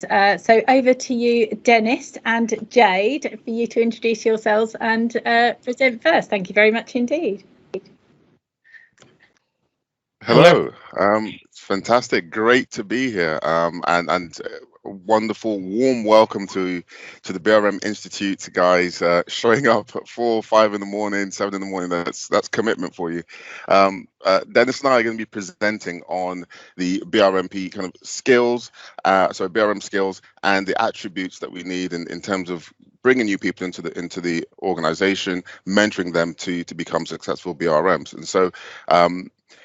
So over to you, Dennis and Jade, for you to introduce yourselves and present first. Thank you very much indeed. Hello. It's fantastic. Great to be here. And a wonderful, warm welcome to the BRM Institute guys showing up at 4, 5 in the morning, 7 in the morning. That's commitment for you. Dennis and I are going to be presenting on the BRMP kind of skills, so BRM skills and the attributes that we need in terms of bringing new people into the organization, mentoring them to become successful BRMs. And so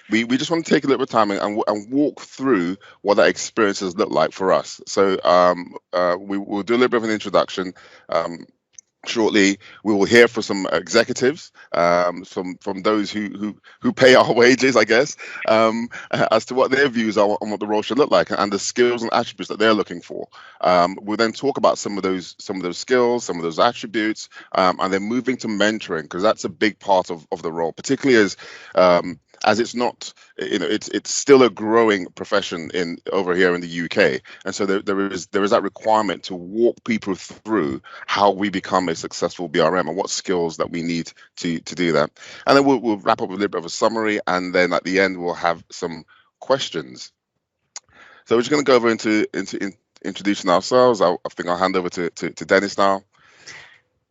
we just want to take a little bit of time and walk through what that experience has looked like for us. So we'll do a little bit of an introduction. Shortly, we will hear from some executives, from those who pay our wages, I guess, as to what their views are on what the role should look like and the skills and attributes that they're looking for. We'll then talk about some of those skills, some of those attributes, and then moving to mentoring, because that's a big part of the role, particularly as it's not, it's still a growing profession over here in the UK, and so there is that requirement to walk people through how we become a successful BRM and what skills that we need to do that. And then we'll wrap up with a little bit of a summary, and then at the end we'll have some questions. So we're just going to go over into introducing ourselves. I think I'll hand over to Dennis now.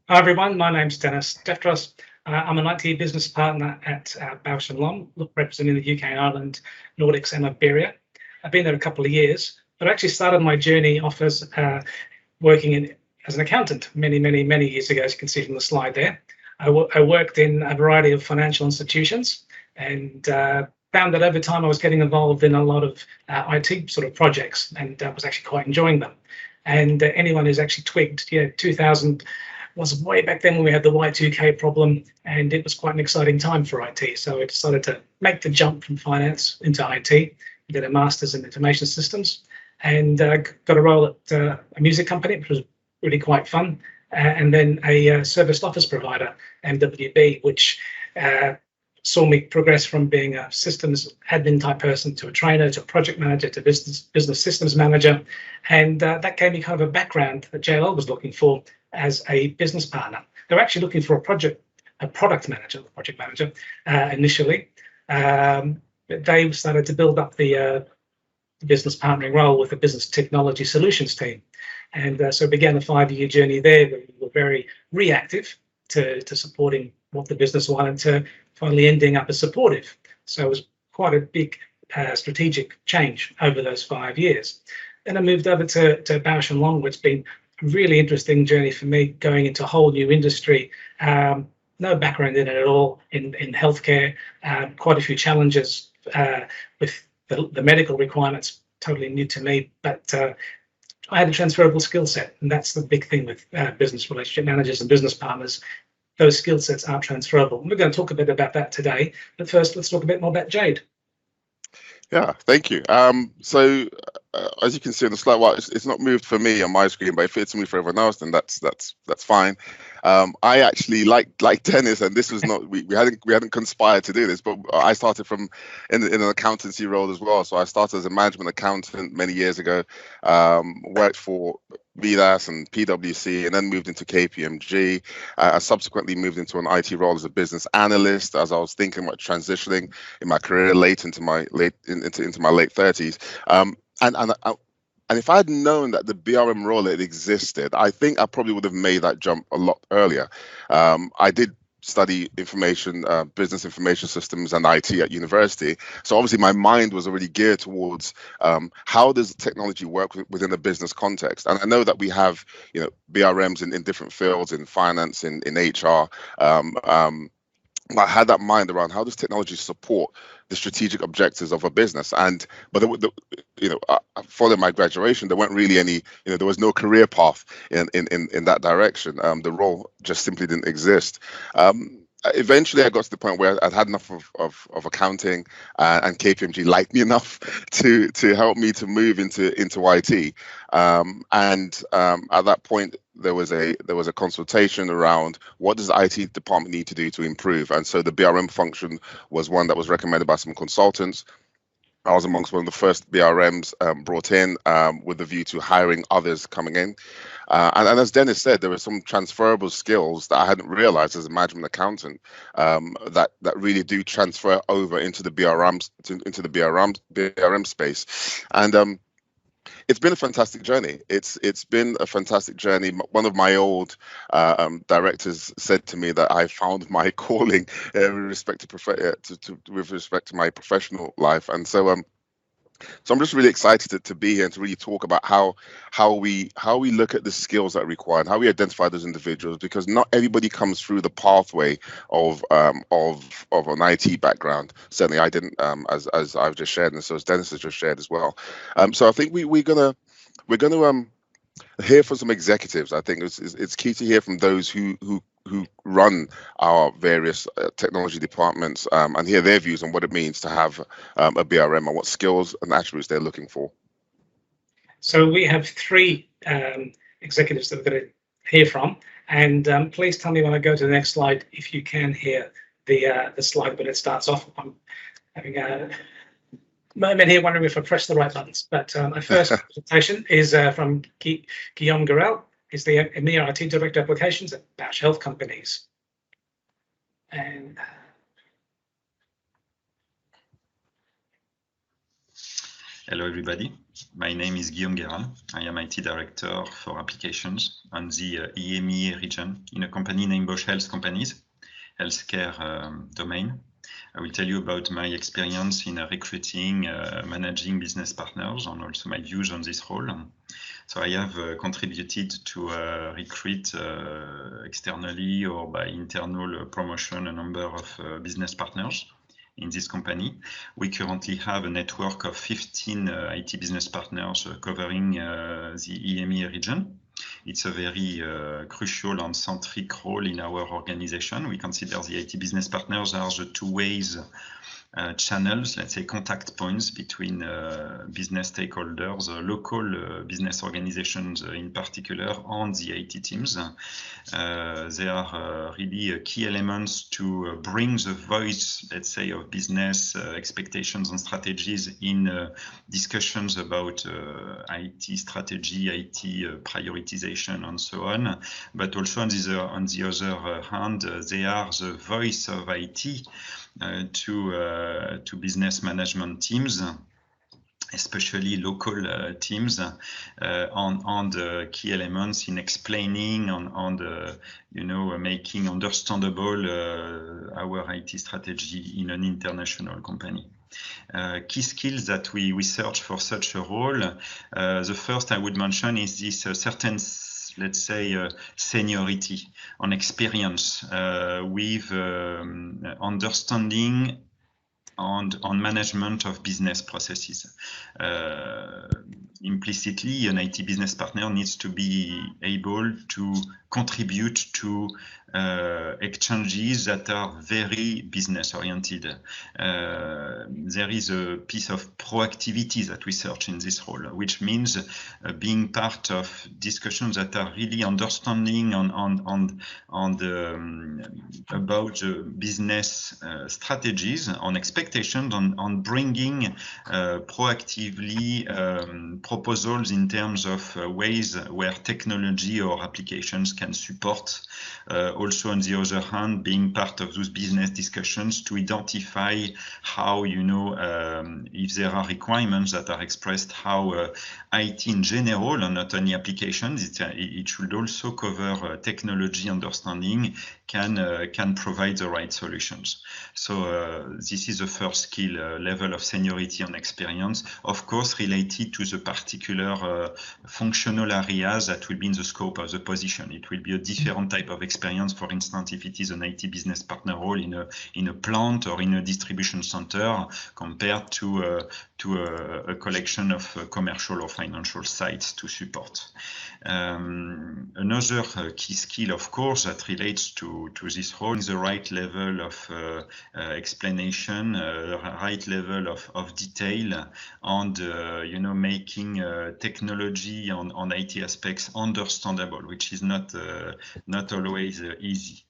Hi everyone, my name's Dennis Defteros. I'm an IT business partner at Bausch & Lomb, representing the UK and Ireland, Nordics and Iberia. I've been there a couple of years, but I actually started my journey off as working as an accountant many years ago, as you can see from the slide there. I worked in a variety of financial institutions and found that over time I was getting involved in a lot of IT sort of projects, and was actually quite enjoying them. And anyone who's actually twigged, 2000 was way back then when we had the Y2K problem, and it was quite an exciting time for IT. So I decided to make the jump from finance into IT, did a master's in information systems, and got a role at a music company, which was really quite fun, and then a serviced office provider, MWB, which saw me progress from being a systems admin type person to a trainer, to a project manager, to business systems manager. And that gave me kind of a background that JLL was looking for as a business partner. They were actually looking for a project manager initially. But they started to build up the business partnering role with the business technology solutions team. And so began a 5-year journey there where we were very reactive to supporting what the business wanted, to finally ending up as supportive. So it was quite a big strategic change over those 5 years. Then I moved over to Bausch & Lomb, which has been a really interesting journey for me, going into a whole new industry. No background in it at all, in healthcare, quite a few challenges with the medical requirements, totally new to me, but I had a transferable skill set, and that's the big thing with business relationship managers and business partners. Those skill sets are transferable. And we're going to talk a bit about that today, but first let's talk a bit more about Jade. Yeah, thank you. So as you can see on the slide, well, it's not moved for me on my screen, but if it's moved for everyone else, then that's fine. I actually like Dennis, and this was not we hadn't conspired to do this, but I started from in an accountancy role as well. So I started as a management accountant many years ago, worked for BDAS and PwC, and then moved into KPMG. I subsequently moved into an IT role as a business analyst, as I was thinking about transitioning in my career into my late 30s. And if I had known that the BRM role had existed, I think I probably would have made that jump a lot earlier. I did study business information systems and IT at university. So obviously my mind was already geared towards how does technology work within a business context. And I know that we have, BRMs in different fields, in finance, in HR. I had that mind around how does technology support the strategic objectives of a business. But following my graduation, there weren't really any, there was no career path in that direction. The role just simply didn't exist. Eventually, I got to the point where I'd had enough of accounting, and KPMG liked me enough to help me to move into IT. And at that point, there was a consultation around what does the IT department need to do to improve, and so the BRM function was one that was recommended by some consultants. I was amongst one of the first BRMs brought in with the view to hiring others coming in. And as Dennis said, there were some transferable skills that I hadn't realized as a management accountant that really do transfer over into the BRM space. And it's been a fantastic journey. It's been a fantastic journey. One of my old directors said to me that I found my calling with respect to my professional life, and so I'm just really excited to be here and to really talk about how we look at the skills that are required, how we identify those individuals, because not everybody comes through the pathway of an IT background. Certainly, I didn't, as I've just shared, and so as Dennis has just shared as well. So I think we're gonna hear from some executives. I think it's key to hear from those who run our various technology departments and hear their views on what it means to have a BRM and what skills and attributes they're looking for. So we have three executives that we're going to hear from, and please tell me when I go to the next slide if you can hear the slide when it starts off. I'm having a moment here wondering if I press the right buttons, but my first presentation is from Guillaume Garel. He's the EMEA IT Director Applications at Bausch Health Companies. And hello, everybody. My name is Guillaume Garel. I am IT Director for Applications on the EMEA region in a company named Bausch Health Companies, healthcare domain. I will tell you about my experience in recruiting, managing business partners, and also my views on this role. So I have contributed to recruit externally or by internal promotion a number of business partners in this company. We currently have a network of 15 IT business partners covering the EMEA region. It's a very crucial and centric role in our organization. We consider the IT business partners as the two ways channels, let's say contact points between business stakeholders, local business organizations in particular, and the IT teams. They are really key elements to bring the voice, let's say, of business expectations and strategies in discussions about IT strategy, IT prioritization, and so on. But also on the other hand, they are the voice of IT to business management teams, especially local teams, on the key elements in explaining on making understandable our IT strategy in an international company. Key skills that we search for such a role. The first I would mention is this certain, let's say, seniority and experience with understanding on management of business processes. Implicitly, an IT business partner needs to be able to contribute to exchanges that are very business oriented. There is a piece of proactivity that we search in this role, which means being part of discussions that are really understanding about the business strategies, on expectations, on bringing proactively proposals in terms of ways where technology or applications can support. Also, on the other hand, being part of those business discussions to identify how, if there are requirements that are expressed, how IT in general, and not only applications, it should also cover technology understanding, can provide the right solutions. So this is the first skill, level of seniority and experience, of course, related to the particular functional areas that will be in the scope of the position. It will be a different type of experience, for instance, if it is an IT business partner role in a plant or in a distribution center, compared to a collection of commercial or financial sites to support. Another key skill, of course, that relates to this role is the right level of explanation, right level of detail, and making technology on IT aspects understandable, which is not always easy.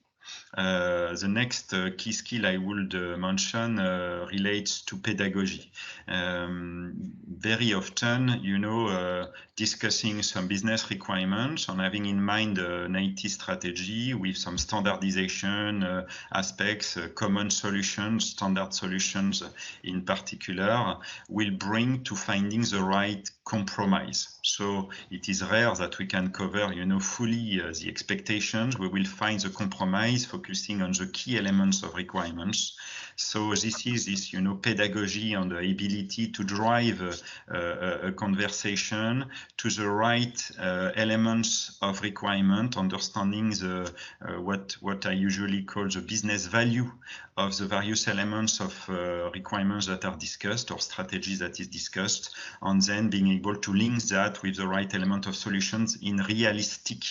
The next key skill I would mention relates to pedagogy. Very often, you know, discussing some business requirements and having in mind an IT strategy with some standardization aspects, common solutions, standard solutions in particular, will bring to finding the right compromise. So it is rare that we can cover, you know, fully the expectations. We will find the compromise, focusing on the key elements of requirements. So this is this, you know, pedagogy and the ability to drive a conversation to the right elements of requirement, understanding the what I usually call the business value of the various elements of requirements that are discussed or strategies that is discussed, and then being able to link that with the right element of solutions in realistic,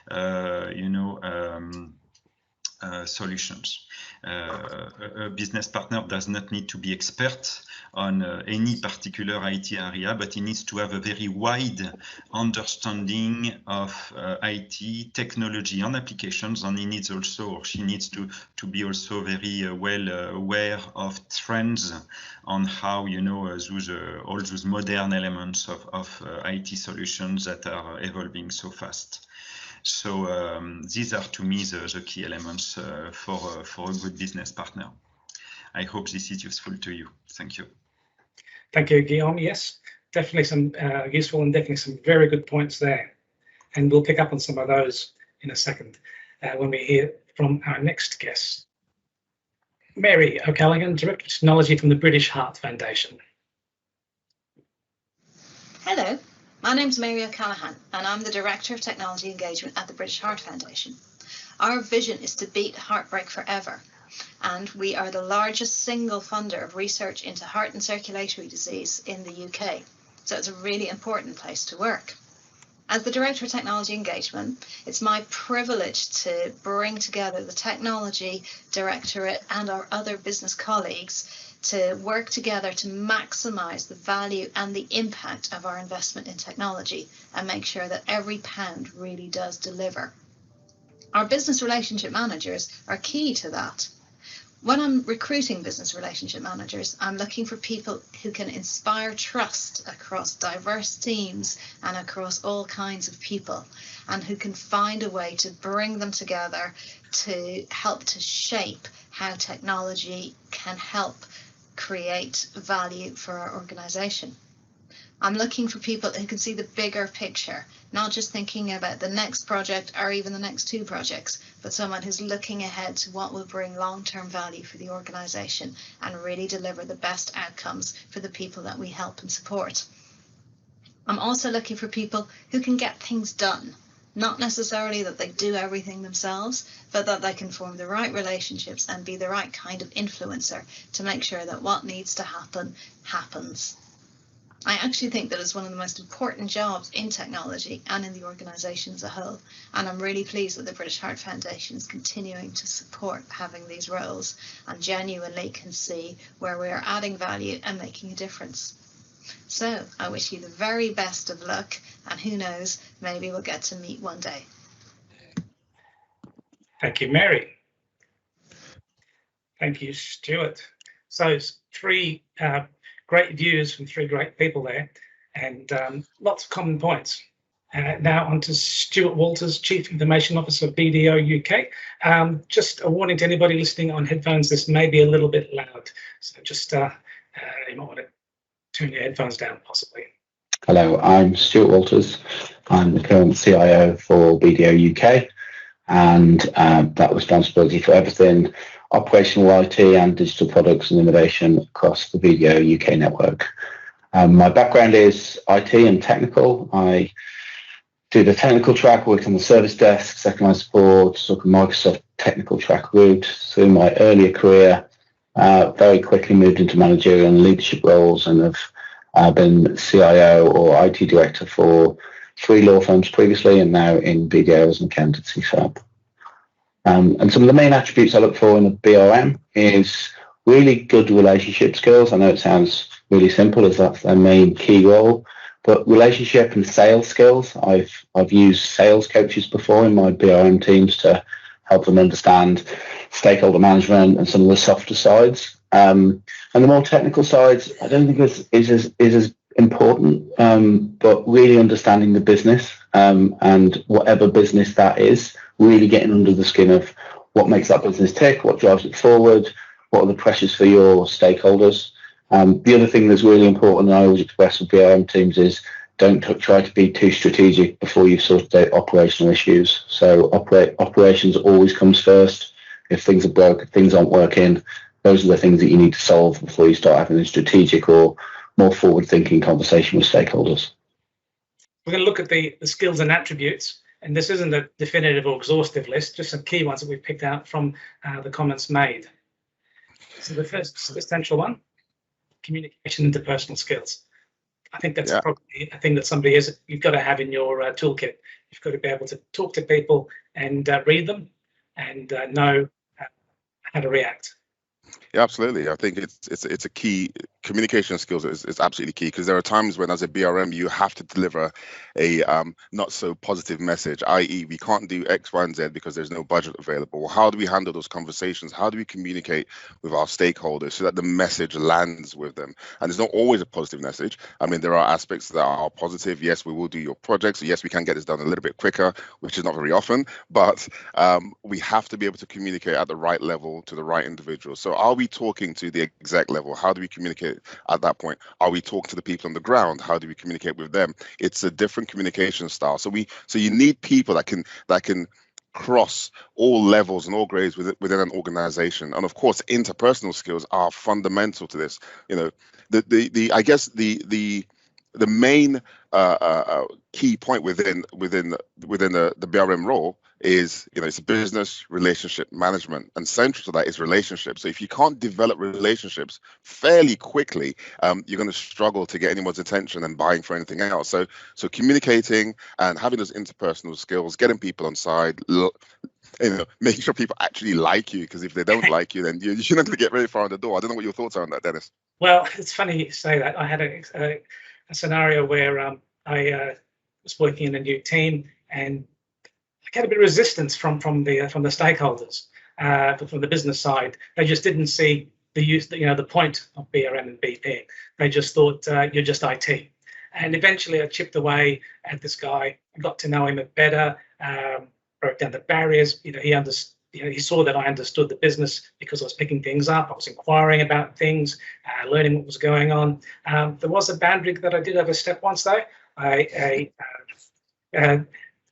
you know, solutions. A business partner does not need to be expert on any particular IT area, but he needs to have a very wide understanding of IT technology and applications, and he needs also, or she needs to be also very well aware of trends on how, you know, all those modern elements of IT solutions that are evolving so fast. So these are, to me, the key elements for a good business partner. I hope this is useful to you. Thank you. Thank you, Guillaume. Yes, definitely some useful and definitely some very good points there. And we'll pick up on some of those in a second when we hear from our next guest. Mary O'Callaghan, Director of Technology from the British Heart Foundation. Hello. My name's Mary O'Callaghan, and I'm the Director of Technology Engagement at the British Heart Foundation. Our vision is to beat heartbreak forever, and we are the largest single funder of research into heart and circulatory disease in the UK, so it's a really important place to work. As the Director of Technology Engagement, it's my privilege to bring together the Technology Directorate and our other business colleagues to work together to maximise the value and the impact of our investment in technology and make sure that every pound really does deliver. Our business relationship managers are key to that. When I'm recruiting business relationship managers, I'm looking for people who can inspire trust across diverse teams and across all kinds of people, and who can find a way to bring them together to help to shape how technology can help create value for our organisation. I'm looking for people who can see the bigger picture, not just thinking about the next project or even the next two projects, but someone who's looking ahead to what will bring long-term value for the organisation and really deliver the best outcomes for the people that we help and support. I'm also looking for people who can get things done, not necessarily that they do everything themselves, but that they can form the right relationships and be the right kind of influencer to make sure that what needs to happen happens. I actually think that it's one of the most important jobs in technology and in the organisation as a whole, and I'm really pleased that the British Heart Foundation is continuing to support having these roles and genuinely can see where we are adding value and making a difference. So I wish you the very best of luck, and who knows, maybe we'll get to meet one day. Thank you, Mary. Thank you, Stuart. So three great views from three great people there, and lots of common points. Now on to Stuart Walters, Chief Information Officer of BDO UK. Just a warning to anybody listening on headphones, this may be a little bit loud, so just you might want to turn your headphones down possibly. Hello, I'm Stuart Walters. I'm the current CIO for BDO UK, and that responsibility for everything operational IT and digital products and innovation across the BDO UK network. My background is IT and technical. I do the technical track, worked on the service desk, second line support, sort of Microsoft technical track route through my earlier career. Very quickly moved into managerial and leadership roles, and have been CIO or IT director for 3 law firms previously, and now in BDO as an accountancy firm. And some of the main attributes I look for in a BRM is really good relationship skills. I know it sounds really simple as that's their main key role, but relationship and sales skills. I've used sales coaches before in my BRM teams to help them understand stakeholder management and some of the softer sides. And the more technical sides, I don't think is as important, but really understanding the business and whatever business that is, really getting under the skin of what makes that business tick, what drives it forward, what are the pressures for your stakeholders. The other thing that's really important, and I always express with BRM teams, is don't try to be too strategic before you've sorted out operational issues. So operations always comes first. If things are broke, if things aren't working, those are the things that you need to solve before you start having a strategic or more forward-thinking conversation with stakeholders. We're going to look at the skills and attributes, and this isn't a definitive or exhaustive list, just some key ones that we've picked out from the comments made. So the first essential one, communication, interpersonal skills. I think that's probably a thing that you've got to have in your toolkit. You've got to be able to talk to people and read them and know how to react. Yeah, absolutely. I think it's a key. Communication skills is absolutely key, because there are times when, as a BRM, you have to deliver a not so positive message, i.e. we can't do X, Y, and Z because there's no budget available. Well, how do we handle those conversations? How do we communicate with our stakeholders so that the message lands with them? And it's not always a positive message. I mean, there are aspects that are positive. Yes, we will do your projects. Yes, we can get this done a little bit quicker, which is not very often, but we have to be able to communicate at the right level to the right individual. So are we talking to the exec level? How do we communicate at that point? Are we talking to the people on the ground? How do we communicate with them? It's a different communication style. So you need people that can cross all levels and all grades within an organization. And of course, interpersonal skills are fundamental to this. You know, I guess the main key point within the BRM role is, you know, it's a business relationship management, and central to that is relationships. So if you can't develop relationships fairly quickly, you're going to struggle to get anyone's attention and buying for anything else. So communicating and having those interpersonal skills, getting people on side, you know, making sure people actually like you, because if they don't like you, then you're not going to get very far in the door. I don't know what your thoughts are on that, Dennis. Well, it's funny you say that. I had a scenario where I was working in a new team, and I had a bit of resistance from the stakeholders, from the business side. They just didn't see the point of BRM and BP. They just thought you're just IT. And eventually, I chipped away at this guy. I got to know him better. Broke down the barriers. You know, he saw that I understood the business because I was picking things up. I was inquiring about things, learning what was going on. There was a boundary that I did overstep once, though.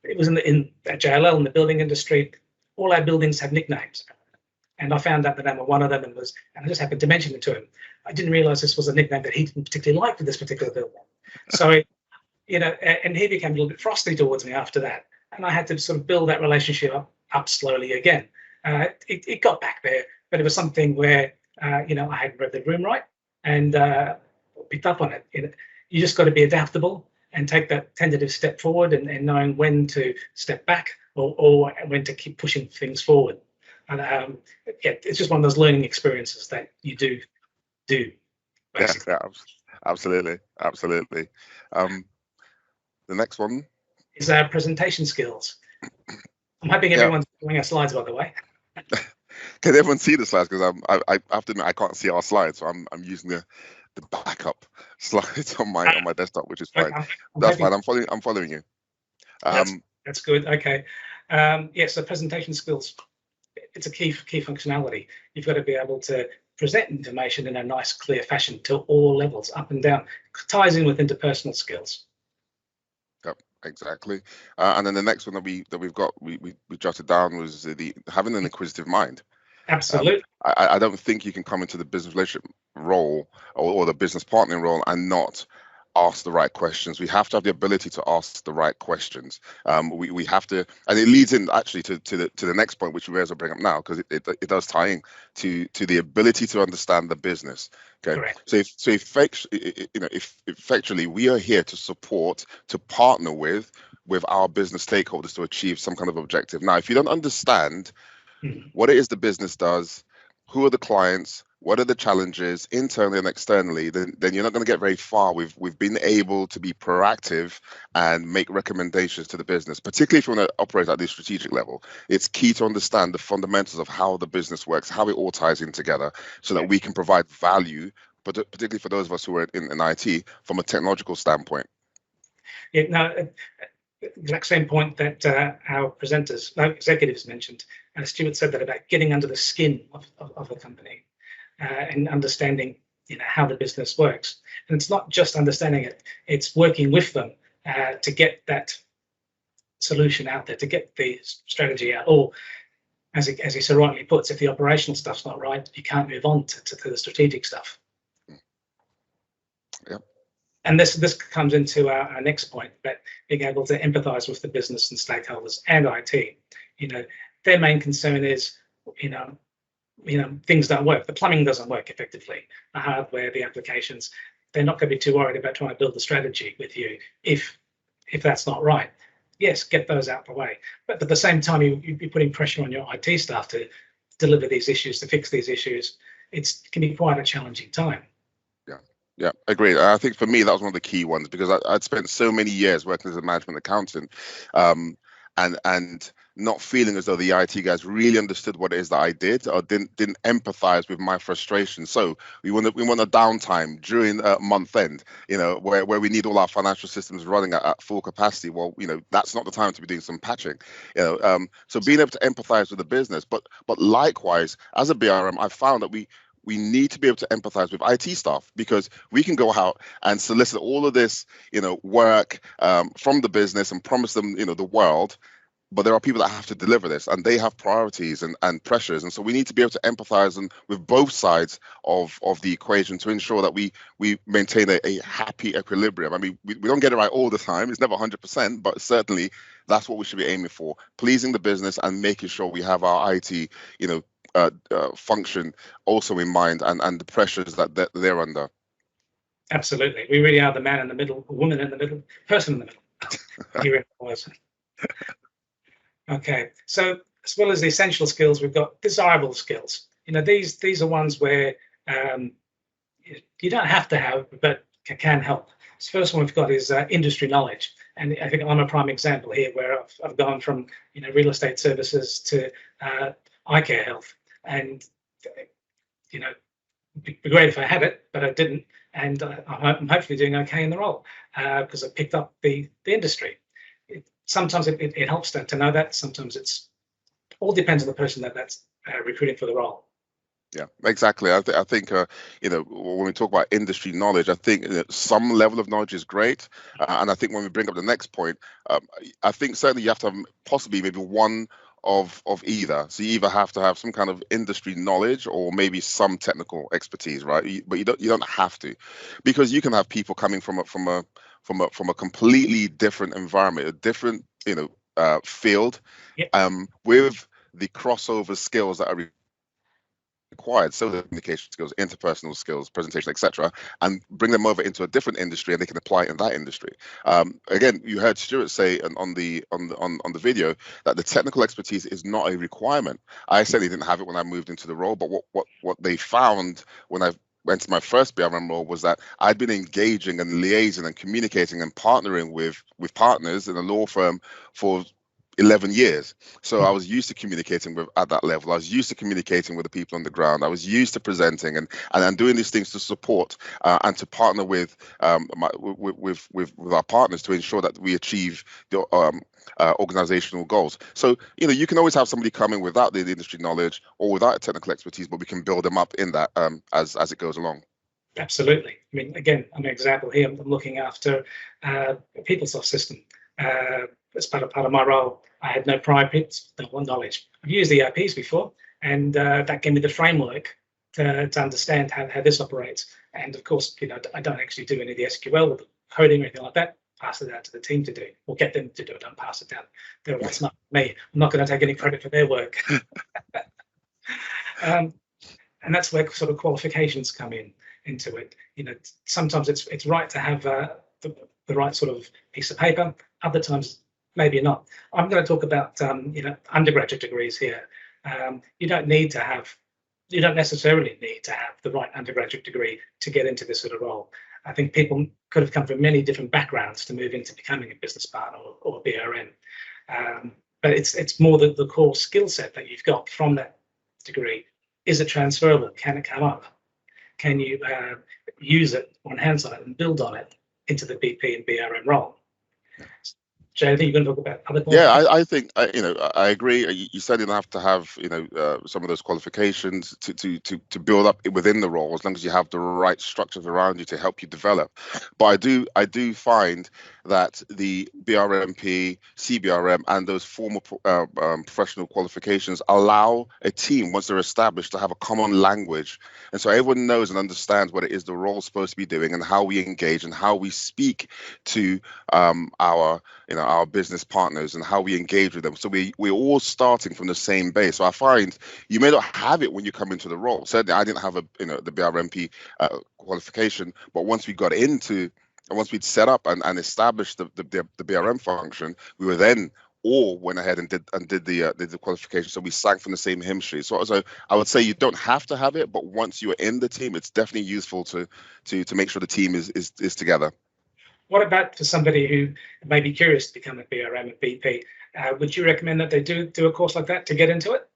It was in JLL, in the building industry. All our buildings had nicknames, and I found out the name of one of them, and I just happened to mention it to him. I didn't realize this was a nickname that he didn't particularly like for this particular building. So, you know, and he became a little bit frosty towards me after that, and I had to sort of build that relationship up slowly again. It got back there, but it was something where you know, I hadn't read the room right, and picked up on it. You know, you just got to be adaptable and take that tentative step forward, and knowing when to step back or when to keep pushing things forward. And yeah, it's just one of those learning experiences that you do. Basically. Yeah, absolutely. The next one is our presentation skills. I'm hoping everyone's doing our slides, by the way. Can everyone see the slides? Because I have to admit, I can't see our slides, so I'm using the backup slides on my desktop, which is fine. That's fine. I'm following you. That's good. Okay. Yeah. So presentation skills, it's a key functionality. You've got to be able to present information in a nice, clear fashion to all levels, up and down. It ties in with interpersonal skills. Yep, exactly. And then the next one that we've got, we jotted down was the having an inquisitive mind. Absolutely. I don't think you can come into the business relationship role or the business partnering role and not ask the right questions. We have to have the ability to ask the right questions. We have to, and it leads in actually to the next point, which we may as well bring up now, because it does tie in to the ability to understand the business. Okay. Correct. So effectively, we are here to support, to partner with our business stakeholders to achieve some kind of objective. Now, if you don't understand what it is the business does, who are the clients, what are the challenges internally and externally, then you're not going to get very far. We've been able to be proactive and make recommendations to the business, particularly if you want to operate at the strategic level. It's key to understand the fundamentals of how the business works, how it all ties in together, so that we can provide value, but particularly for those of us who are in IT from a technological standpoint. Yeah, no, exact same point that our executives mentioned. Stuart said that about getting under the skin of the company and understanding, how the business works. And it's not just understanding it; it's working with them to get that solution out there, to get the strategy out. Or, as he so rightly puts, if the operational stuff's not right, you can't move on to the strategic stuff. Yep. And this comes into our next point, that being able to empathise with the business and stakeholders and IT. Their main concern is, things don't work. The plumbing doesn't work effectively. The hardware, the applications. They're not going to be too worried about trying to build a strategy with you if that's not right. Yes, get those out the way. But at the same time, you'd be putting pressure on your IT staff to deliver these issues, to fix these issues. It can be quite a challenging time. Yeah, agreed. I think for me, that was one of the key ones, because I'd spent so many years working as a management accountant, and not feeling as though the IT guys really understood what it is that I did, or didn't empathize with my frustration. So we want a downtime during month end, where we need all our financial systems running at full capacity. Well, that's not the time to be doing some patching. So being able to empathize with the business, but likewise, as a BRM, I found that we need to be able to empathize with IT staff, because we can go out and solicit all of this, work from the business and promise them, the world. But there are people that have to deliver this, and they have priorities and pressures. And so we need to be able to empathize with both sides of the equation to ensure that we maintain a happy equilibrium. I mean, we don't get it right all the time. It's never 100%, but certainly that's what we should be aiming for, pleasing the business and making sure we have our IT, function also in mind, and the pressures that they're under. Absolutely. We really are the man in the middle, woman in the middle, person in the middle. Here it was. Okay, so as well as the essential skills, we've got desirable skills. These are ones where you don't have to have, but can help. The first one we've got is industry knowledge, and I think I'm a prime example here, where I've gone from real estate services to eye care health, and it'd be great if I had it, but I didn't, and I'm hopefully doing okay in the role because I picked up the industry. Sometimes it helps to know that. Sometimes it's all depends on the person that's recruiting for the role. Yeah, exactly. I think when we talk about industry knowledge, I think some level of knowledge is great, and I think when we bring up the next point, I think certainly you have to have possibly maybe one of either. So you either have to have some kind of industry knowledge or maybe some technical expertise, right? But you don't have to, because you can have people coming from a completely different environment, a different field, with the crossover skills that are required, so the communication skills, interpersonal skills, presentation, etc., and bring them over into a different industry, and they can apply it in that industry. Again, you heard Stuart say on the video that the technical expertise is not a requirement. I certainly didn't have it when I moved into the role, but what they found when I went to my first BRM role was that I'd been engaging and liaising and communicating and partnering with partners in a law firm for 11 years. So I was used to communicating at that level. I was used to communicating with the people on the ground. I was used to presenting and doing these things to support and to partner with our partners to ensure that we achieve the organizational goals. So you can always have somebody coming without the industry knowledge or without technical expertise, but we can build them up in that as it goes along. Absolutely. I mean, again, I'm an example here. I'm looking after a PeopleSoft system. As part of my role, I had no prior knowledge. I've used ERPs before, and that gave me the framework to understand how this operates. And of course, I don't actually do any of the SQL or the coding or anything like that. Pass it out to the team to do, or get them to do it. Don't pass it down. That's not me. I'm not going to take any credit for their work. And that's where sort of qualifications come into it. Sometimes it's right to have the right sort of piece of paper. Other times, maybe not. I'm going to talk about undergraduate degrees here. You don't need to have you don't necessarily need to have the right undergraduate degree to get into this sort of role. I think people could have come from many different backgrounds to move into becoming a business partner or BRM. But it's more the core skill set that you've got from that degree. Is it transferable? Can it come up? Can you use it or enhance on it and build on it into the BP and BRM role? Jay, I think you're going to talk about other points. Yeah, I think I agree. You certainly don't have to have some of those qualifications to build up within the role, as long as you have the right structures around you to help you develop. But I do find that the BRMP, CBRM, and those formal professional qualifications allow a team, once they're established, to have a common language, and so everyone knows and understands what it is the role is supposed to be doing, and how we engage and how we speak to our business partners and how we engage with them. So we're all starting from the same base. So I find you may not have it when you come into the role. Certainly, I didn't have the BRMP qualification, but once we'd set up and established the BRM function, we were then all went ahead and did the qualification. So we sang from the same hymn sheet. So I would say you don't have to have it, but once you're in the team, it's definitely useful to make sure the team is together. What about for somebody who may be curious to become a BRM and BP? Would you recommend that they do a course like that to get into it?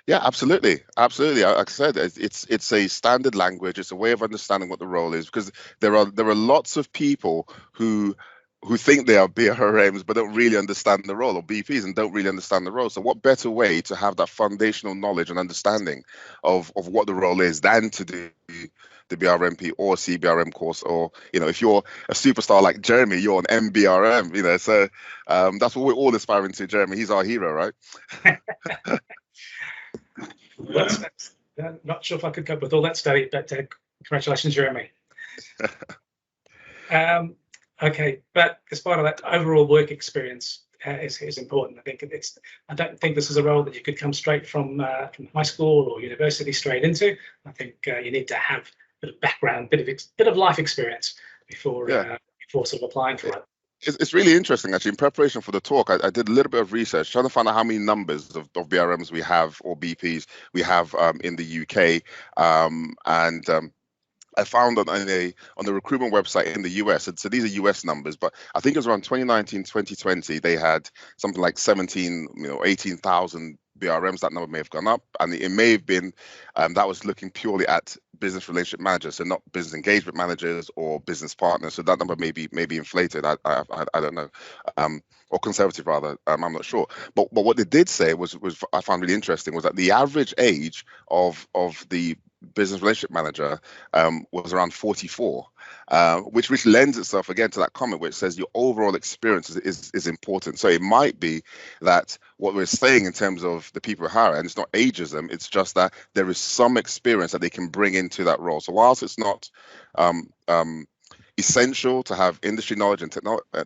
Yeah, absolutely. Like I said, it's a standard language. It's a way of understanding what the role is, because there are lots of people who think they are BRMs but don't really understand the role, or BPs and don't really understand the role. So what better way to have that foundational knowledge and understanding of what the role is than to do the BRMP or CBRM course, or if you're a superstar like Jeremy, you're an MBRM, so that's what we're all aspiring to. Jeremy, he's our hero, right? Not sure if I could cope with all that study, but congratulations, Jeremy. Okay, but as part of that, overall work experience is important. I don't think this is a role that you could come straight from high school or university straight into. I think you need to have a bit of background, bit of life experience before sort of applying for it. It's really interesting, actually. In preparation for the talk, I did a little bit of research trying to find out how many numbers of BRMs we have, or BPs we have in the UK, and I found on the recruitment website in the US, so these are US numbers, but I think it was around 2019, 2020, they had something like 18,000 BRMs. That number may have gone up, and it may have been that was looking purely at business relationship managers, so not business engagement managers or business partners. So that number may be inflated. I don't know, or conservative rather. I'm not sure. But what they did say was I found really interesting, was that the average age of the business relationship manager was around 44, which lends itself again to that comment where it says your overall experience is important. So it might be that what we're saying in terms of the people who hire, and it's not ageism, it's just that there is some experience that they can bring into that role. So whilst it's not essential to have industry knowledge and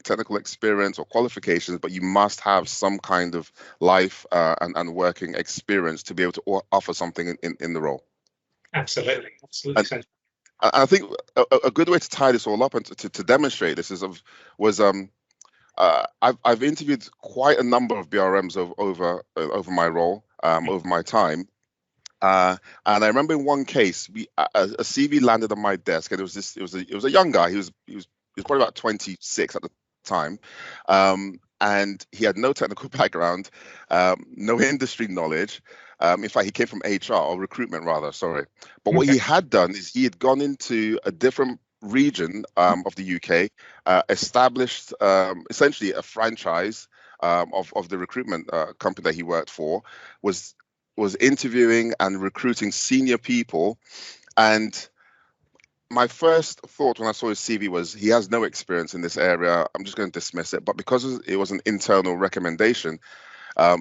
technical experience or qualifications, but you must have some kind of life and working experience to be able to offer something in the role. Absolutely. And I think a good way to tie this all up and to demonstrate this was I've interviewed quite a number of BRMs over my role, over my time, and I remember in one case a CV landed on my desk, and it was a young guy. He was probably about 26 at the time, and he had no technical background, no industry knowledge. In fact, he came from HR, or recruitment rather, sorry. But what he had done is he had gone into a different region of the UK, established essentially a franchise of the recruitment company that he worked for, was interviewing and recruiting senior people. And my first thought when I saw his CV was, he has no experience in this area, I'm just going to dismiss it. But because it was an internal recommendation, I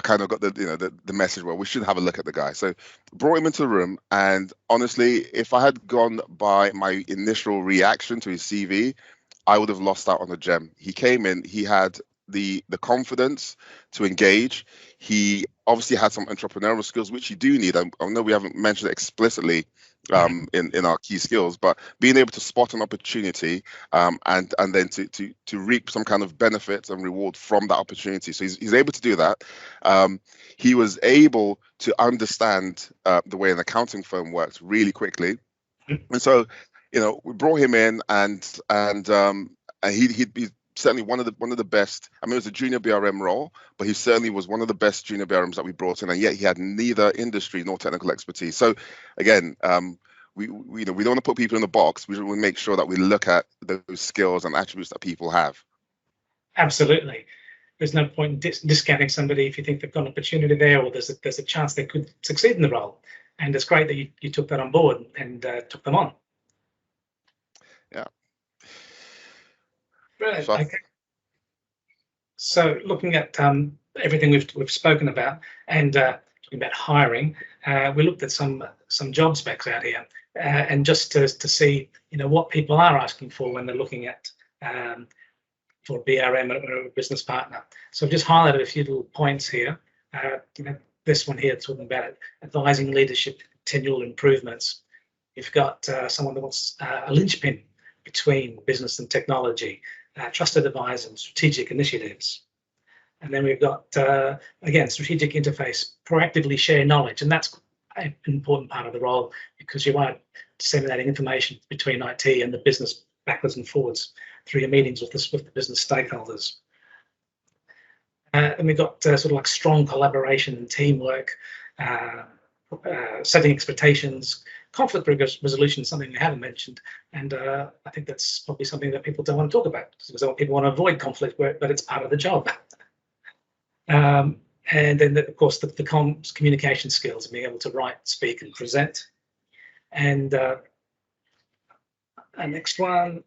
kind of got the message, well, we should have a look at the guy. So brought him into the room, and honestly, if I had gone by my initial reaction to his CV, I would have lost out on a gem. He came in, he had the confidence to engage. He obviously had some entrepreneurial skills, which you do need. I know we haven't mentioned it explicitly in our key skills, but being able to spot an opportunity and then to reap some kind of benefit and reward from that opportunity. So he's able to do that. He was able to understand the way an accounting firm works really quickly, and so we brought him in, and he'd be certainly one of the best. I mean, it was a junior BRM role, but he certainly was one of the best junior BRMs that we brought in, and yet he had neither industry nor technical expertise. So again, we don't want to put people in the box. We want to make sure that we look at those skills and attributes that people have. Absolutely. There's no point in discounting somebody if you think they've got an opportunity there, or there's a chance they could succeed in the role. And it's great that you took that on board and took them on. Yeah. Brilliant. Okay. So looking at everything we've spoken about, and talking about hiring, we looked at some job specs out here, and just to see what people are asking for when they're looking at for BRM or a business partner. So I've just highlighted a few little points here. This one here talking about advising leadership, continual improvements. You've got someone that wants a linchpin between business and technology, trusted advisors and strategic initiatives. And then we've got, again, strategic interface, proactively share knowledge. And that's an important part of the role, because you are disseminating information between IT and the business backwards and forwards through your meetings with the business stakeholders. And we've got sort of like strong collaboration and teamwork, setting expectations, conflict resolution is something we haven't mentioned, and I think that's probably something that people don't want to talk about, because people want to avoid conflict, but it's part of the job. And then, of course, the communication skills, being able to write, speak, and present. And next one,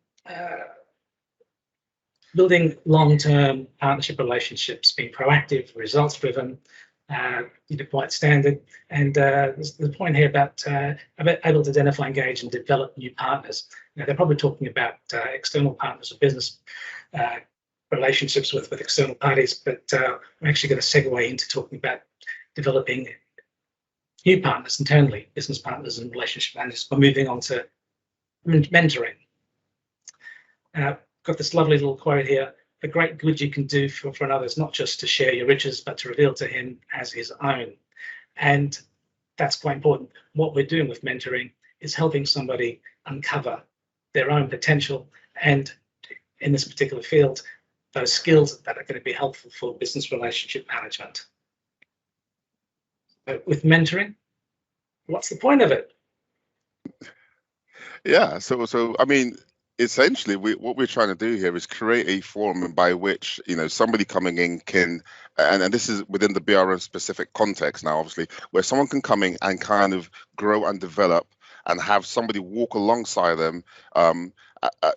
building long-term partnership relationships, being proactive, results-driven, quite standard. And there's the point here about able to identify, engage, and develop new partners. They're probably talking about external partners or business relationships with external parties, but we're actually going to segue into talking about developing new partners internally, business partners and relationship managers. We're moving on to mentoring. Got this lovely little quote here: the great good you can do for another is not just to share your riches, but to reveal to him as his own. And that's quite important. What we're doing with mentoring is helping somebody uncover their own potential, and in this particular field, those skills that are going to be helpful for business relationship management. But with mentoring, what's the point of it? Yeah, so I mean, essentially, what we're trying to do here is create a forum by which somebody coming in can, and this is within the BRM specific context now, obviously, where someone can come in and kind of grow and develop, and have somebody walk alongside them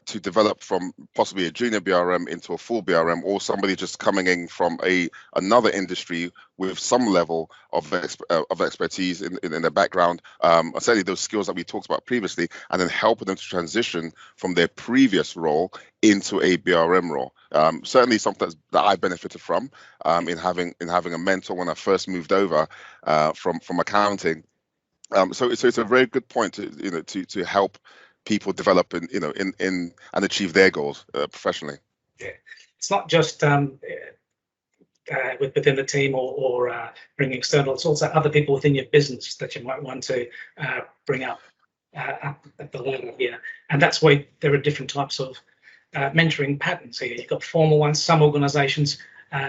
to develop from possibly a junior BRM into a full BRM, or somebody just coming in from another industry with some level of expertise in their background, certainly those skills that we talked about previously, and then helping them to transition from their previous role into a BRM role. Certainly something that I benefited from in having a mentor when I first moved over from accounting. So it's a very good point to help people develop and achieve their goals professionally. Yeah, it's not just within the team or bringing external. It's also other people within your business that you might want to bring up at the ladder here. And that's why there are different types of mentoring patterns here. You've got formal ones. Some organisations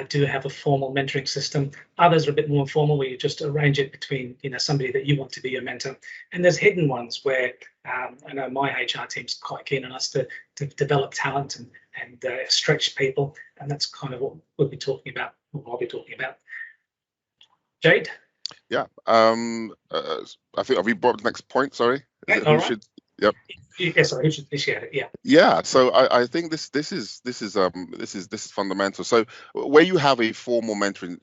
do have a formal mentoring system. Others are a bit more informal, where you just arrange it between somebody that you want to be your mentor. And there's hidden ones where I know my HR team's quite keen on us to develop talent and stretch people, and that's kind of what we'll be talking about. What I'll be talking about. Jade. Yeah. I think have we brought the next point? Sorry. Yeah, all right. Yep. Yeah, sorry, who should initiate it? Yeah. Yeah. So I think this is fundamental. So where you have a formal mentoring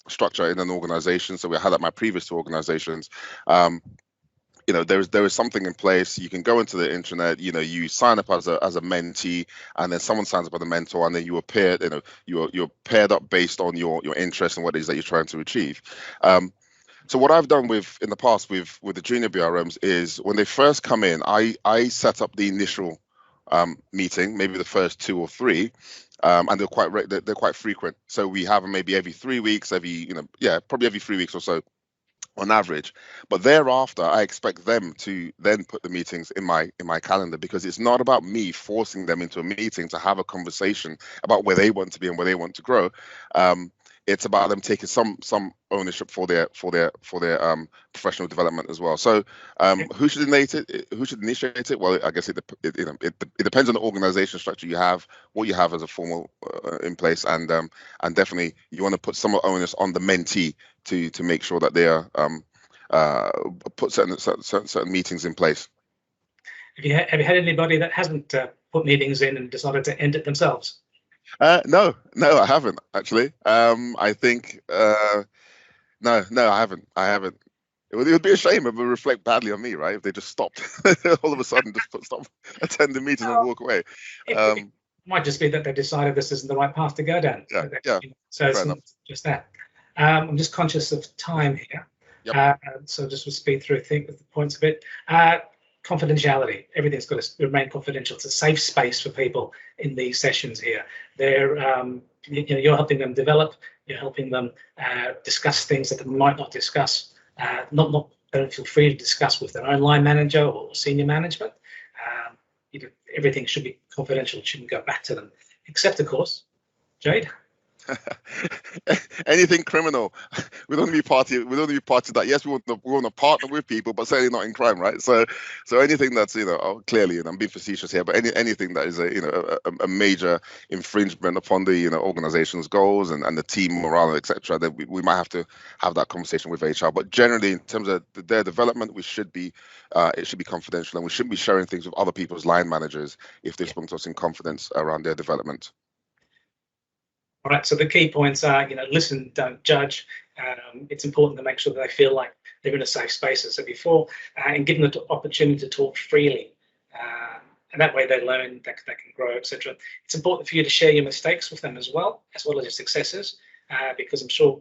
structure in an organization, so we had at my previous two organizations, there is something in place. You can go into the internet, you sign up as a mentee, and then someone signs up as a mentor, and then you appear, you're paired up based on your interest and what it is that you're trying to achieve. So what I've done in the past with the junior BRMs is when they first come in, I set up the initial meeting, maybe the first 2 or 3, and they're quite frequent. So we have them maybe every 3 weeks, probably every 3 weeks or so on average. But thereafter, I expect them to then put the meetings in my calendar, because it's not about me forcing them into a meeting to have a conversation about where they want to be and where they want to grow. It's about them taking some ownership for their professional development as well. So who should initiate it? Well, I guess it depends on the organization structure you have, what you have as a formal in place, and definitely you want to put some onus on the mentee to make sure that they are put certain meetings in place. Have you had anybody that hasn't put meetings in and decided to end it themselves? No, I haven't actually. I think no, I haven't. It would be a shame. It would reflect badly on me, right? If they just stopped all of a sudden, just stop attending meetings and walk away. It might just be that they decided this isn't the right path to go down. Yeah. So it's not just that. I'm just conscious of time here. Yep. So just to speed through the points a bit. Confidentiality. Everything's got to remain confidential. It's a safe space for people in these sessions here. They're, you're helping them develop. You're helping them discuss things that they might not discuss. They don't feel free to discuss with their own line manager or senior management. Everything should be confidential. It shouldn't go back to them, except of course, Jade. Anything criminal, we don't be party to that. Yes, we want to partner with people, but certainly not in crime, right? So anything that's clearly, and I'm being facetious here, but anything that is a major infringement upon the organization's goals and the team morale, etc., then we might have to have that conversation with HR. But generally, in terms of their development, it should be confidential, and we shouldn't be sharing things with other people's line managers if they've spoken to us in confidence around their development. All right, so the key points are, listen, don't judge. It's important to make sure that they feel like they're in a safe space, as I said before, and give them the opportunity to talk freely. And that way they learn, they can grow, etc. It's important for you to share your mistakes with them as well as your successes, because I'm sure,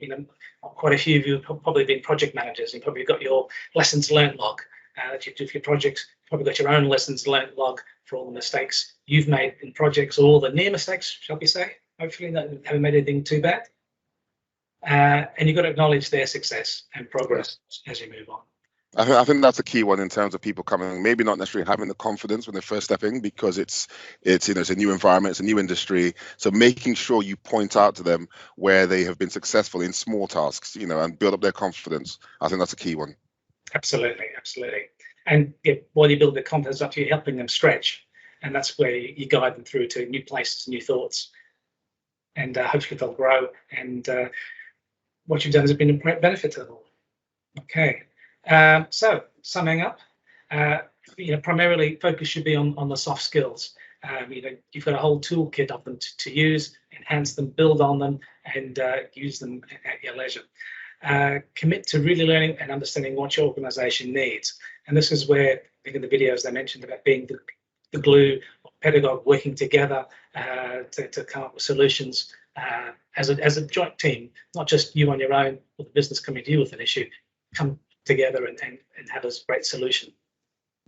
quite a few of you have probably been project managers. You've probably got your lessons learned log that you do for your projects. You've probably got your own lessons learned log for all the mistakes you've made in projects, or all the near mistakes, shall we say. Hopefully not haven't made anything too bad. And you've got to acknowledge their success and progress as you move on. I think that's a key one in terms of people coming, maybe not necessarily having the confidence when they first step in, because it's a new environment, it's a new industry. So making sure you point out to them where they have been successful in small tasks, and build up their confidence. I think that's a key one. Absolutely. And while you build their confidence up, you're helping them stretch. And that's where you guide them through to new places, new thoughts. And hopefully they'll grow, and what you've done has been a benefit to them all. Okay, so summing up, primarily focus should be on the soft skills. You've got a whole toolkit of them to use, enhance them, build on them, and use them at your leisure. Commit to really learning and understanding what your organisation needs, and this is where I think in the videos they mentioned about being the glue, pedagogue, working together to come up with solutions as a joint team, not just you on your own or the business coming to you with an issue. Come together and have a great solution.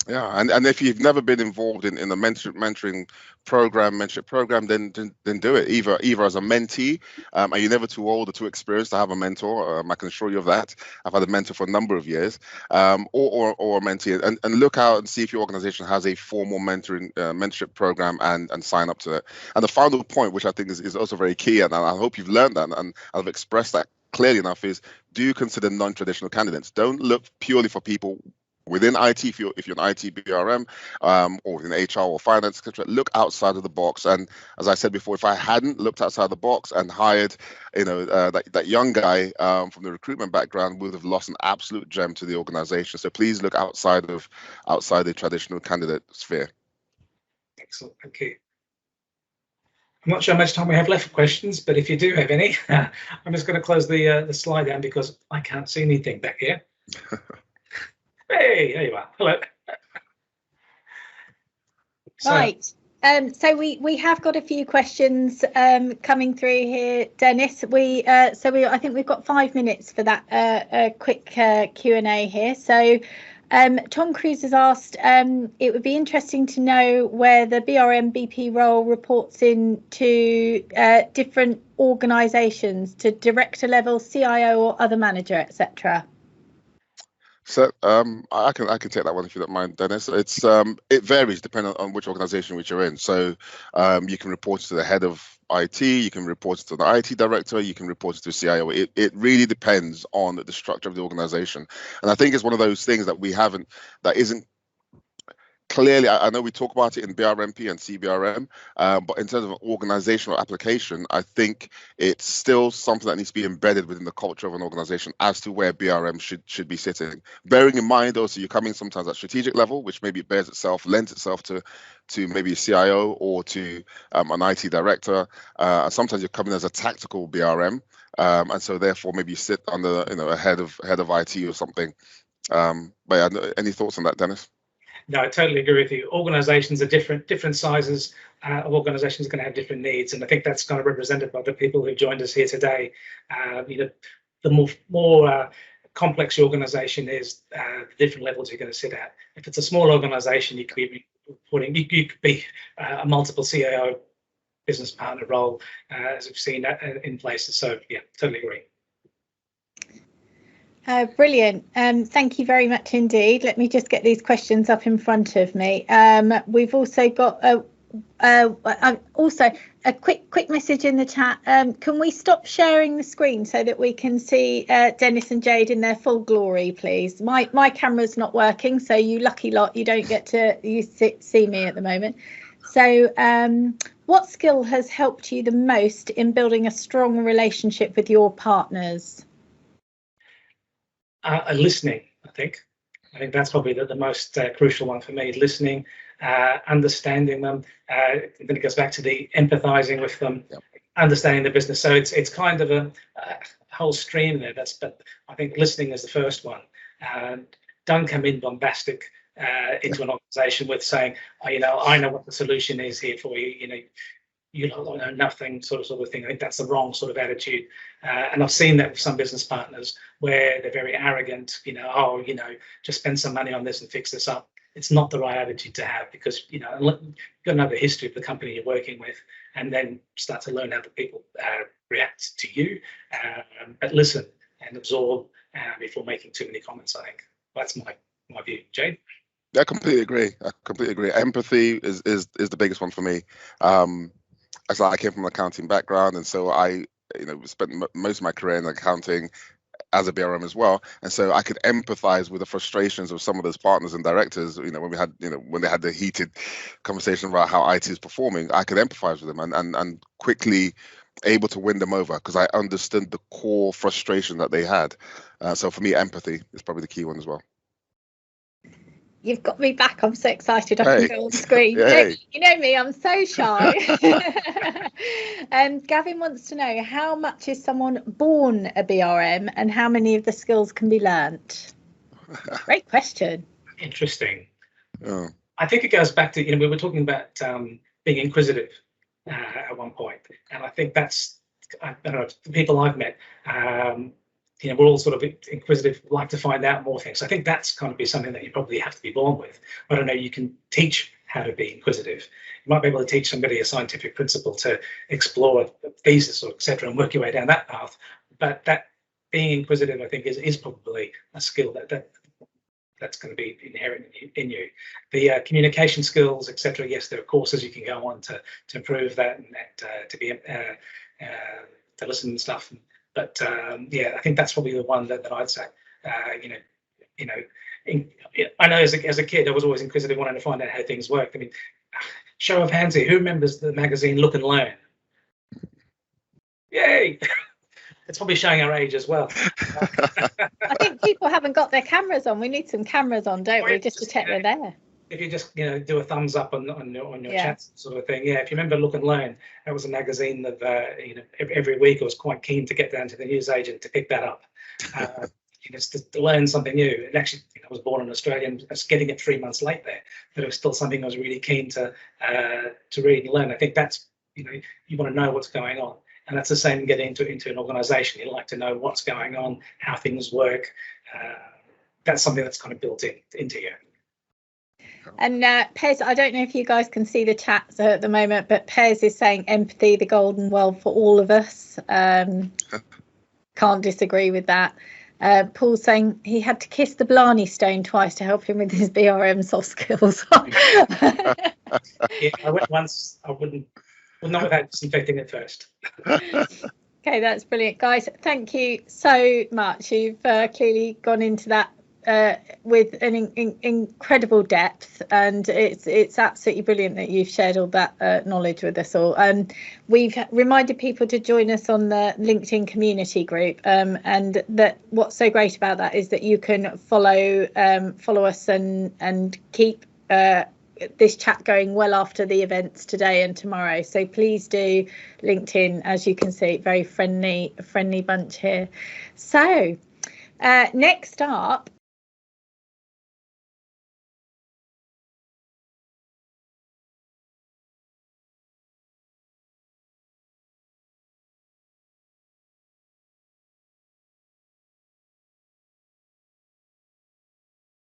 Yeah, and if you've never been involved in a mentorship program, then do it. Either as a mentee, and you're never too old or too experienced to have a mentor. I can assure you of that. I've had a mentor for a number of years, or a mentee, and look out and see if your organization has a formal mentorship program and sign up to it. And the final point, which I think is also very key, and I hope you've learned that and I've expressed that clearly enough, is do consider non-traditional candidates. Don't look purely for people within IT, if you're an IT BRM, or within HR or finance, etc., look outside of the box. And as I said before, if I hadn't looked outside the box and hired, that young guy from the recruitment background, would have lost an absolute gem to the organization. So please look outside the traditional candidate sphere. Excellent, thank you. I'm not sure how much time we have left for questions, but if you do have any, I'm just going to close the slide down because I can't see anything back here. Hey, there you are. Hello. Right. So we have got a few questions coming through here, Dennis. I think we've got 5 minutes for that quick Q&A here. So Tom Cruise has asked, it would be interesting to know where the BRM BP role reports into different organisations, to director level, CIO or other manager, etc. So I can take that one if you don't mind, Dennis. It varies depending on which organization which you're in. So you can report to the head of IT, you can report to the IT director, you can report to the CIO. It really depends on the structure of the organization. And I think it's one of those things that isn't clearly, I know we talk about it in BRMP and CBRM, but in terms of an organizational application, I think it's still something that needs to be embedded within the culture of an organization as to where BRM should be sitting. Bearing in mind also, you're coming sometimes at strategic level, which maybe lends itself to maybe a CIO or to an IT director. Sometimes you're coming as a tactical BRM, and so therefore maybe you sit under a head of IT or something. But yeah, any thoughts on that, Dennis? No, I totally agree with you. Organizations are different sizes of organizations are going to have different needs. And I think that's kind of represented by the people who joined us here today. The more complex your organization is, the different levels you're going to sit at. If it's a small organization, you could be reporting, you could be a multiple CIO business partner role, as we've seen in places. So yeah, totally agree. Brilliant. Thank you very much indeed. Let me just get these questions up in front of me. We've also got also a quick message in the chat. Can we stop sharing the screen so that we can see Dennis and Jade in their full glory, please? My camera's not working, so you lucky lot, you don't get to see me at the moment. So what skill has helped you the most in building a strong relationship with your partners? Listening, I think that's probably the most crucial one for me. Listening, understanding them. Then it goes back to the empathizing with them, yep. Understanding the business. So it's kind of a whole stream there. But I think listening is the first one. Don't come in bombastic into an organization with saying, I know what the solution is here for you. You don't know nothing, sort of thing. I think that's the wrong sort of attitude, and I've seen that with some business partners where they're very arrogant. Just spend some money on this and fix this up. It's not the right attitude to have, because you've got to know the history of the company you're working with, and then start to learn how the people react to you. But listen and absorb before making too many comments. I think that's my view. Jade. I completely agree. Empathy is the biggest one for me. I came from an accounting background, and so I spent most of my career in accounting as a BRM as well, and so I could empathize with the frustrations of some of those partners and directors. When they had the heated conversation about how IT is performing, I could empathize with them and quickly able to win them over because I understood the core frustration that they had. So for me, empathy is probably the key one as well. You've got me back. I'm so excited. I can go on screen. Hey. You know me, I'm so shy. Gavin wants to know, how much is someone born a BRM and how many of the skills can be learnt? Great question. Interesting. Oh. I think it goes back to, we were talking about being inquisitive at one point. And I think that's, I don't know, the people I've met, we're all sort of inquisitive, like to find out more things. I think that's going to be something that you probably have to be born with. I don't know, you can teach how to be inquisitive. You might be able to teach somebody a scientific principle to explore a thesis or etc. and work your way down that path. But that being inquisitive, I think, is probably a skill that's going to be inherent in you. The communication skills, etc. Yes, there are courses you can go on to improve that and to be to listen and stuff. But I think that's probably the one that I'd say. I know as a kid, I was always inquisitive, wanting to find out how things work. I mean, show of hands here, who remembers the magazine Look and Learn? Yay! It's probably showing our age as well. I think people haven't got their cameras on. We need some cameras on, don't we, just to check they're there. If you just do a thumbs up on your chats sort of thing, if you remember Look and Learn, that was a magazine that every week I was quite keen to get down to the newsagent to pick that up. to learn something new. And actually, I was born in Australia and I was getting it 3 months late there, but it was still something I was really keen to read and learn. I think that's, you want to know what's going on. And that's the same getting into an organisation. You like to know what's going on, how things work. That's something that's kind of built into you. And Pez, I don't know if you guys can see the chat at the moment, but Pez is saying empathy, the golden well for all of us. Can't disagree with that. Paul's saying he had to kiss the Blarney stone twice to help him with his BRM soft skills. Yeah, I went once. I wouldn't, well, not without disinfecting it first. Okay, that's brilliant, guys. Thank you so much. You've clearly gone into that with an incredible depth, and it's absolutely brilliant that you've shared all that knowledge with us all. We've reminded people to join us on the LinkedIn community group, and that what's so great about that is that you can follow us and keep this chat going well after the events today and tomorrow. So please do. LinkedIn, as you can see, very friendly bunch here. So next up,